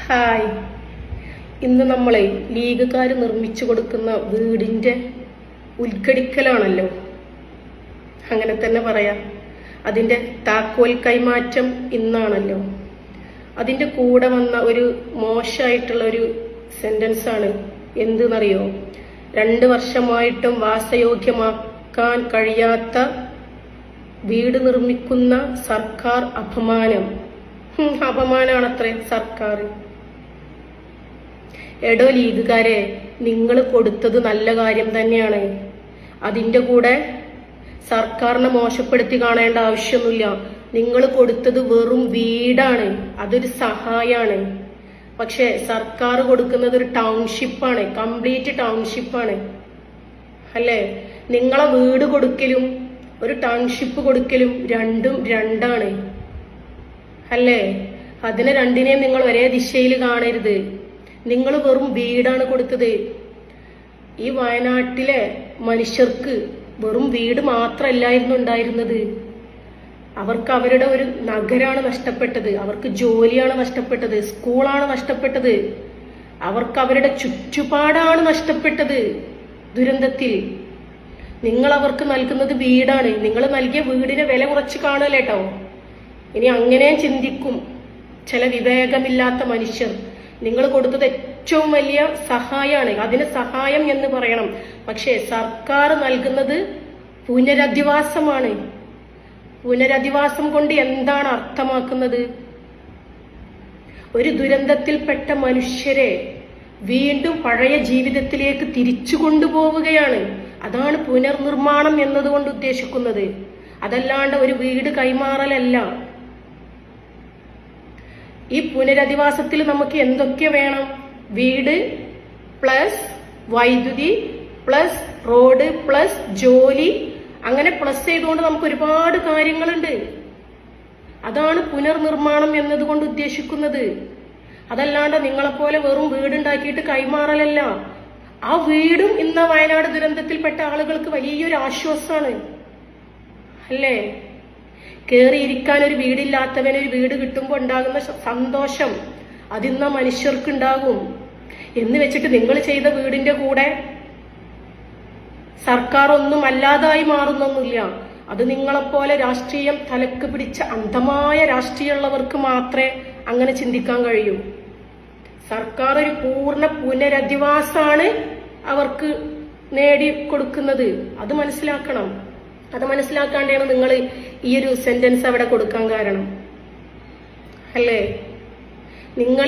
Hi. ഇന്ന് നമ്മളെ ലീഗുകാർ നിർമ്മിച്ചു കൊടുക്കുന്ന വീടിൻ്റെ ഉദ്ഘടിക്കലാണല്ലോ, അങ്ങനെ തന്നെ പറയാം. അതിൻ്റെ താക്കോൽ കൈമാറ്റം ഇന്നാണല്ലോ. അതിൻ്റെ കൂടെ വന്ന ഒരു മോശമായിട്ടുള്ള ഒരു സെന്റൻസാണ് എന്തെന്നറിയോ? 2 വർഷമായിട്ടും വാസയോഗ്യമാക്കാൻ കഴിയാത്ത വീട് നിർമ്മിക്കുന്ന സർക്കാർ അപമാനം. അപമാനാണത്രേ സർക്കാർ. എടോ ലീഗുകാരെ, നിങ്ങൾ കൊടുത്തത് നല്ല കാര്യം തന്നെയാണ്. അതിൻ്റെ കൂടെ സർക്കാരിനെ മോശപ്പെടുത്തി കാണേണ്ട ആവശ്യമൊന്നുമില്ല. നിങ്ങൾ കൊടുത്തത് വെറും വീടാണ്, അതൊരു സഹായമാണ്. പക്ഷെ സർക്കാർ കൊടുക്കുന്നത് ഒരു ടൗൺഷിപ്പാണ്, കംപ്ലീറ്റ് ടൗൺഷിപ്പാണ് അല്ലേ? നിങ്ങളെ വീട് കൊടുക്കലും ഒരു ടൗൺഷിപ്പ് കൊടുക്കലും രണ്ടും രണ്ടാണ് അല്ലേ? അതിനെ രണ്ടിനെയും നിങ്ങൾ ഒരേ ദിശയിൽ കാണരുത്. നിങ്ങൾ വെറും വീടാണ് കൊടുത്തത്. ഈ വയനാട്ടിലെ മനുഷ്യർക്ക് വെറും വീട് മാത്രമല്ലായിരുന്നു ഉണ്ടായിരുന്നത്. അവർക്ക് അവരുടെ ഒരു നഗരമാണ് നഷ്ടപ്പെട്ടത്, അവർക്ക് ജോലിയാണ് നഷ്ടപ്പെട്ടത്, സ്കൂളാണ് നഷ്ടപ്പെട്ടത്, അവർക്ക് അവരുടെ ചുറ്റുപാടാണ് നഷ്ടപ്പെട്ടത്. ദുരന്തത്തിൽ നിങ്ങൾ അവർക്ക് നൽകുന്നത് വീടാണ്. നിങ്ങൾ നൽകിയ വീടിനെ വില കുറച്ച് കാണുകയല്ലേട്ടോ. ഇനി അങ്ങനെയും ചിന്തിക്കും ചില വിവേകമില്ലാത്ത മനുഷ്യർ. നിങ്ങൾ കൊടുത്തത് ഏറ്റവും വലിയ സഹായമാണ്, അതിന് സഹായം എന്ന് പറയണം. പക്ഷേ സർക്കാർ നൽകുന്നത് പുനരധിവാസമാണ്. പുനരധിവാസം കൊണ്ട് എന്താണ് അർത്ഥമാക്കുന്നത്? ഒരു ദുരന്തത്തിൽപ്പെട്ട മനുഷ്യരെ വീണ്ടും പഴയ ജീവിതത്തിലേക്ക് തിരിച്ചു കൊണ്ടുപോവുകയാണ്. അതാണ് പുനർനിർമ്മാണം എന്നതുകൊണ്ട് ഉദ്ദേശിക്കുന്നത്. അതല്ലാണ്ട് ഒരു വീട് കൈമാറലല്ല. ഈ പുനരധിവാസത്തിൽ നമുക്ക് എന്തൊക്കെ വേണം? വീട് പ്ലസ് വൈദ്യുതി പ്ലസ് റോഡ് പ്ലസ് ജോലി, അങ്ങനെ പ്ലസ് ചെയ്തുകൊണ്ട് നമുക്ക് ഒരുപാട് കാര്യങ്ങളുണ്ട്. അതാണ് പുനർനിർമ്മാണം എന്നതുകൊണ്ട് ഉദ്ദേശിക്കുന്നത്. അതല്ലാണ്ട് നിങ്ങളെപ്പോലെ വെറും വീടുണ്ടാക്കിയിട്ട് കൈമാറലല്ല. ആ വീടും ഇന്ന് വയനാട് ദുരന്തത്തിൽപ്പെട്ട ആളുകൾക്ക് വലിയൊരു ആശ്വാസമാണ് അല്ലേ? കേറിയിരിക്കാൻ ഒരു വീടില്ലാത്തവന് ഒരു വീട് കിട്ടുമ്പോൾ ഉണ്ടാകുന്ന സന്തോഷം അതിന്ന മനുഷ്യർക്ക് ഉണ്ടാകും. എന്ന് വെച്ചിട്ട് നിങ്ങൾ ചെയ്ത വീടിന്റെ കൂടെ സർക്കാർ ഒന്നും അല്ലാതായി മാറുന്നൊന്നുമില്ല. അത് നിങ്ങളെപ്പോലെ രാഷ്ട്രീയം തലക്ക് പിടിച്ച അന്ധമായ രാഷ്ട്രീയമുള്ളവർക്ക് മാത്രമേ അങ്ങനെ ചിന്തിക്കാൻ കഴിയൂ. സർക്കാർ ഒരു പൂർണ്ണ പുനരധിവാസാണ് അവർക്ക് നേടിക്കൊടുക്കുന്നത്. അത് മനസ്സിലാക്കണം. അത് മനസ്സിലാക്കാണ്ടാണ് നിങ്ങൾ ഈ ഒരു സെന്റൻസ് അവിടെ കൊടുക്കാൻ കാരണം അല്ലേ? നിങ്ങൾ